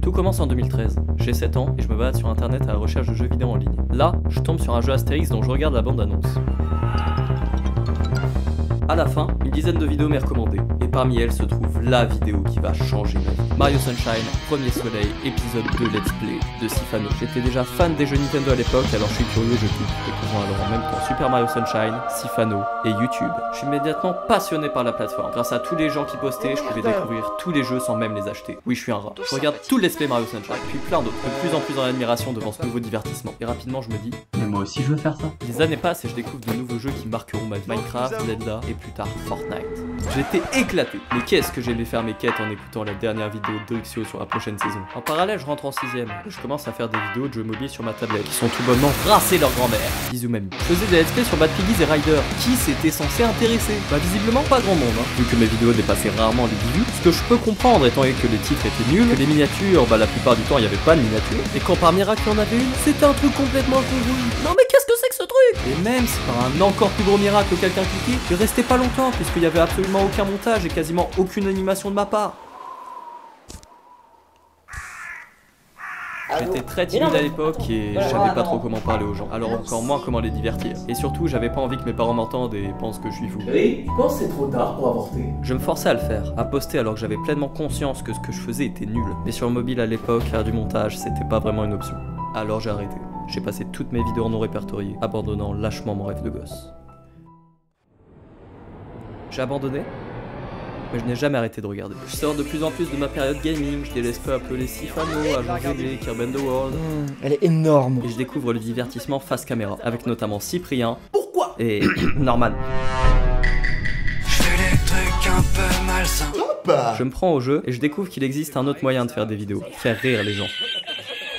Tout commence en 2013. J'ai 7 ans et je me balade sur internet à la recherche de jeux vidéo en ligne. Là, je tombe sur un jeu Astérix dont je regarde la bande-annonce. À la fin, une dizaine de vidéos m'est recommandée, et parmi elles se trouve la vidéo qui va changer ma vie. Mario Sunshine, Premier Soleil, épisode 2 Let's Play de Sifano. J'étais déjà fan des jeux Nintendo à l'époque, alors je suis curieux, je kiffe. Découvrant alors en même temps Super Mario Sunshine, Sifano et YouTube. Je suis immédiatement passionné par la plateforme. Grâce à tous les gens qui postaient, je pouvais découvrir tous les jeux sans même les acheter. Oui, je suis un rat. Je regarde tout le Let's Play Mario Sunshine, puis plein d'autres, de plus en plus en admiration devant ce nouveau divertissement. Et rapidement, je me dis, mais moi aussi je veux faire ça. Les années passent et je découvre de nouveaux jeux qui marqueront ma vie. Minecraft, Zelda et plus tard Fortnite. J'étais éclaté. Mais qu'est-ce que j'aimais faire mes quêtes en écoutant la dernière vidéo de Drixio sur la prochaine saison. En parallèle, je rentre en 6ème et je commence à faire des vidéos de jeux mobiles sur ma tablette qui sont tout bonnement rassés leur grand-mère. Bisous mamie. Je faisais des let's play sur Bad Piggies et Ryder. Qui s'était censé intéresser? Bah visiblement pas grand monde, hein. Vu que mes vidéos dépassaient rarement les 10 vues. Ce que je peux comprendre étant donné que les titres étaient nuls, que les miniatures, bah la plupart du temps il n'y avait pas de miniatures. Et quand par miracle il y en avait une, c'était un truc complètement incongru. Non mais qu'est-ce que c'est que ce truc? Et même si par un encore plus gros miracle quelqu'un cliquait, il restait pas longtemps puisqu'il y avait absolument aucun montage et quasiment aucune animation de ma part. J'étais très timide à l'époque et je savais pas trop comment parler aux gens, alors encore moins comment les divertir. Et surtout, j'avais pas envie que mes parents m'entendent et pensent que je suis fou. Oui, je pense que c'est trop tard pour avorter. Je me forçais à le faire, à poster alors que j'avais pleinement conscience que ce que je faisais était nul. Mais sur le mobile à l'époque, faire du montage, c'était pas vraiment une option. Alors j'ai arrêté. J'ai passé toutes mes vidéos non répertoriées, abandonnant lâchement mon rêve de gosse. J'ai abandonné, mais je n'ai jamais arrêté de regarder. Je sors de plus en plus de ma période gaming, je délaisse peu à peu les Sifano, Agent VG, Kirby the World. Elle est énorme. Et je découvre le divertissement face caméra, avec notamment Cyprien. Pourquoi? Et Norman. Je fais des trucs un peu malsains. Je me prends au jeu et je découvre qu'il existe un autre moyen de faire des vidéos, faire rire les gens.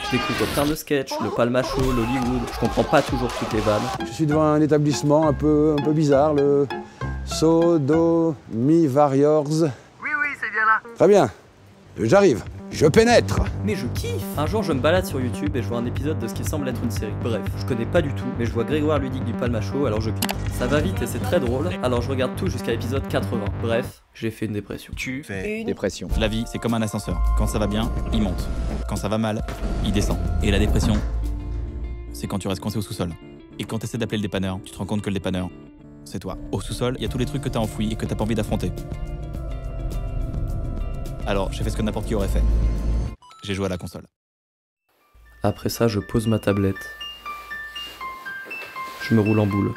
Je découvre plein de sketchs, le palmacho, l'Hollywood, je comprends pas toujours toutes les vannes. Je suis devant un établissement un peu bizarre, le Sodomy Warriors. Oui, c'est bien là. Très bien, j'arrive, je pénètre. Mais je kiffe. Un jour je me balade sur YouTube et je vois un épisode de ce qui semble être une série. Bref, je connais pas du tout, mais je vois Grégoire Ludic du Palmacho, alors je clique. Ça va vite et c'est très drôle, alors je regarde tout jusqu'à l'épisode 80. Bref, j'ai fait une dépression. Tu fais Dépression. La vie, c'est comme un ascenseur. Quand ça va bien, il monte. Quand ça va mal, il descend. Et la dépression, c'est quand tu restes coincé au sous-sol. Et quand tu essaies d'appeler le dépanneur, tu te rends compte que le dépanneur, c'est toi. Au sous-sol, il y a tous les trucs que t'as enfouis et que t'as pas envie d'affronter. Alors, j'ai fait ce que n'importe qui aurait fait. J'ai joué à la console. Après ça, je pose ma tablette. Je me roule en boule.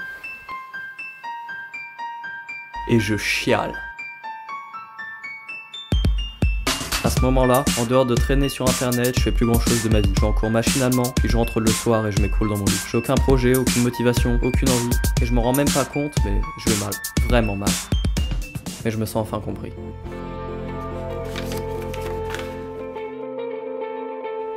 Et je chiale. À ce moment-là, en dehors de traîner sur internet, je fais plus grand chose de ma vie. Je vais en cours machinalement, puis je rentre le soir et je m'écroule dans mon lit. J'ai aucun projet, aucune motivation, aucune envie. Et je m'en rends même pas compte, mais je vais mal. Vraiment mal. Mais je me sens enfin compris.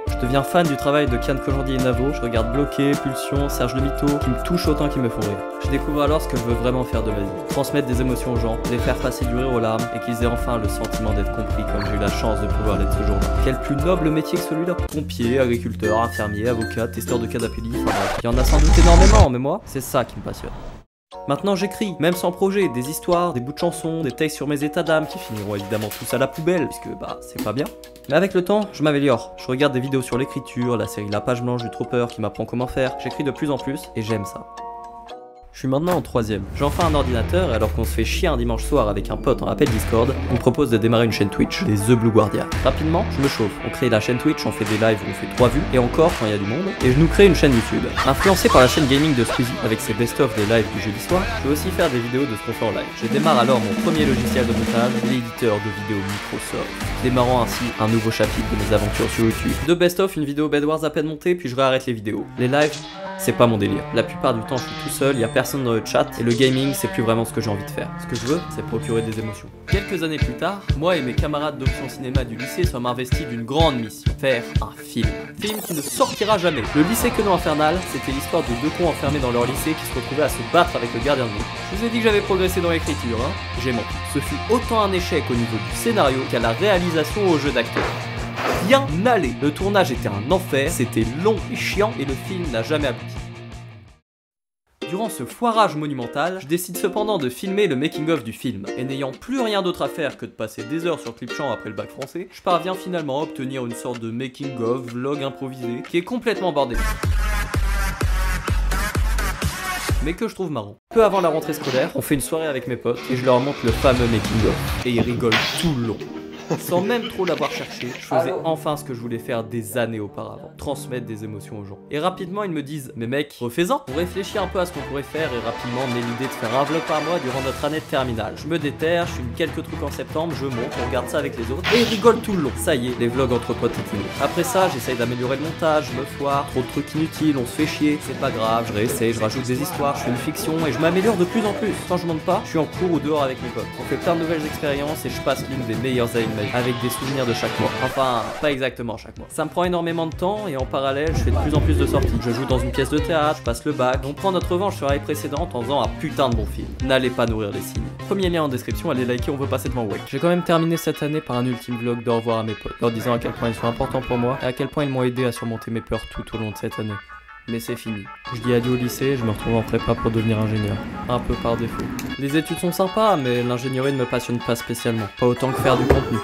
Je deviens fan du travail de Kian Kojandi et Navo, je regarde Bloqué, Pulsion, Serge Le Mito, qui me touchent autant qu'ils me font rire. Je découvre alors ce que je veux vraiment faire de ma vie. Transmettre des émotions aux gens, les faire passer du rire aux larmes, et qu'ils aient enfin le sentiment d'être compris comme j'ai eu la chance de pouvoir l'être ce jour-là. Quel plus noble métier que celui-là? Pompier, agriculteur, infirmier, avocat, testeur de cadapélie, enfin bref. Il y en a sans doute énormément, mais moi, c'est ça qui me passionne. Maintenant j'écris, même sans projet, des histoires, des bouts de chansons, des textes sur mes états d'âme qui finiront évidemment tous à la poubelle, puisque bah c'est pas bien. Mais avec le temps, je m'améliore. Je regarde des vidéos sur l'écriture, la série La Page Blanche du Tropeur qui m'apprend comment faire, j'écris de plus en plus et j'aime ça. Je suis maintenant en 3ème. J'ai enfin un ordinateur et alors qu'on se fait chier un dimanche soir avec un pote en appel Discord, on me propose de démarrer une chaîne Twitch, des The Blue Guardians. Rapidement, je me chauffe. On crée la chaîne Twitch, on fait des lives où on fait 3 vues, et encore quand il y a du monde, et je nous crée une chaîne YouTube. Influencé par la chaîne gaming de Squeezie, avec ses best-of des lives du jeudi soir, je veux aussi faire des vidéos de ce qu'on fait en live. Je démarre alors mon premier logiciel de montage, l'éditeur de vidéos Microsoft, démarrant ainsi un nouveau chapitre de mes aventures sur YouTube. De best-of, une vidéo Bed Wars à peine montée, puis je réarrête les vidéos. Les lives, c'est pas mon délire. La plupart du temps, je suis tout seul, y a personne dans le chat, et le gaming, c'est plus vraiment ce que j'ai envie de faire. Ce que je veux, c'est procurer des émotions. Quelques années plus tard, moi et mes camarades d'option cinéma du lycée sommes investis d'une grande mission. Faire un film. Film qui ne sortira jamais. Le lycée Queneau Infernal, c'était l'histoire de deux cons enfermés dans leur lycée qui se retrouvaient à se battre avec le gardien de nuit. Je vous ai dit que j'avais progressé dans l'écriture, hein. J'ai menti. Ce fut autant un échec au niveau du scénario qu'à la réalisation au jeu d'acteur. Bien allé. Le tournage était un enfer, c'était long et chiant et le film n'a jamais abouti. Durant ce foirage monumental, je décide cependant de filmer le making-of du film. Et n'ayant plus rien d'autre à faire que de passer des heures sur Clipchamp après le bac français, je parviens finalement à obtenir une sorte de making-of, vlog improvisé, qui est complètement bordélique, mais que je trouve marrant. Peu avant la rentrée scolaire, on fait une soirée avec mes potes et je leur montre le fameux making-of. Et ils rigolent tout le long. Sans même trop l'avoir cherché, je faisais enfin ce que je voulais faire des années auparavant, transmettre des émotions aux gens. Et rapidement ils me disent, mais mec, refais-en. On réfléchit un peu à ce qu'on pourrait faire et rapidement naît l'idée de faire un vlog par mois durant notre année de terminale. Je me déterre, je filme quelques trucs en septembre, je monte, on regarde ça avec les autres et ils rigolent tout le long. Ça y est, les vlogs entre potes c'est fini. Après ça, j'essaye d'améliorer le montage, je me foire, trop de trucs inutiles, on se fait chier, c'est pas grave, je réessaye, je rajoute des histoires, je fais une fiction et je m'améliore de plus en plus. Quand je monte pas, je suis en cours ou dehors avec mes potes. On fait plein de nouvelles expériences et je passe l'une des meilleures années de ma vie, avec des souvenirs de chaque mois. Enfin, pas exactement chaque mois. Ça me prend énormément de temps et en parallèle, je fais de plus en plus de sorties. Je joue dans une pièce de théâtre, je passe le bac. On prend notre revanche sur l'année précédente en faisant un putain de bon film. N'allez pas nourrir les signes. Premier lien en description, allez liker, on veut passer devant Wake. J'ai quand même terminé cette année par un ultime vlog de au revoir à mes potes, leur disant à quel point ils sont importants pour moi et à quel point ils m'ont aidé à surmonter mes peurs tout au long de cette année. Mais c'est fini. Je dis adieu au lycée et je me retrouve en prépa pour devenir ingénieur. Un peu par défaut. Les études sont sympas, mais l'ingénierie ne me passionne pas spécialement. Pas autant que faire du contenu.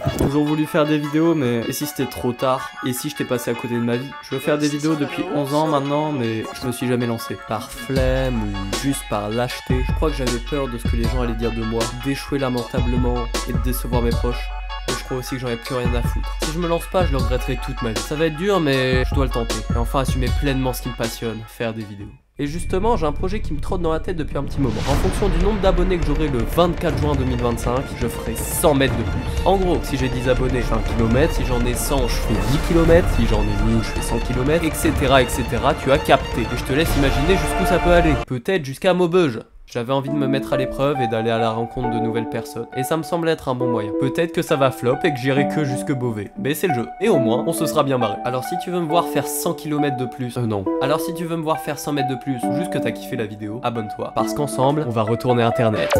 J'ai toujours voulu faire des vidéos, mais et si c'était trop tard? Et si j'étais passé à côté de ma vie? Je veux faire des vidéos depuis 11 ans maintenant, mais je me suis jamais lancé. Par flemme ou juste par lâcheté. Je crois que j'avais peur de ce que les gens allaient dire de moi, d'échouer lamentablement et de décevoir mes proches. Et je crois aussi que j'en ai plus rien à foutre. Si je me lance pas, je le regretterai toute ma vie. Ça va être dur, mais je dois le tenter. Et enfin assumer pleinement ce qui me passionne, faire des vidéos. Et justement, j'ai un projet qui me trotte dans la tête depuis un petit moment. En fonction du nombre d'abonnés que j'aurai le 24 juin 2025, je ferai 100 mètres de plus. En gros, si j'ai 10 abonnés, je fais 1 km, si j'en ai 100, je fais 10 km, si j'en ai 1000, je fais 100 km, etc. etc. Tu as capté. Et je te laisse imaginer jusqu'où ça peut aller. Peut-être jusqu'à Maubeuge. J'avais envie de me mettre à l'épreuve et d'aller à la rencontre de nouvelles personnes. Et ça me semble être un bon moyen. Peut-être que ça va flop et que j'irai que jusque Beauvais. Mais c'est le jeu. Et au moins, on se sera bien barré. Alors si tu veux me voir faire 100 km de plus... non. Alors si tu veux me voir faire 100 mètres de plus ou juste que t'as kiffé la vidéo, abonne-toi. Parce qu'ensemble, on va retourner Internet.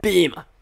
Bim!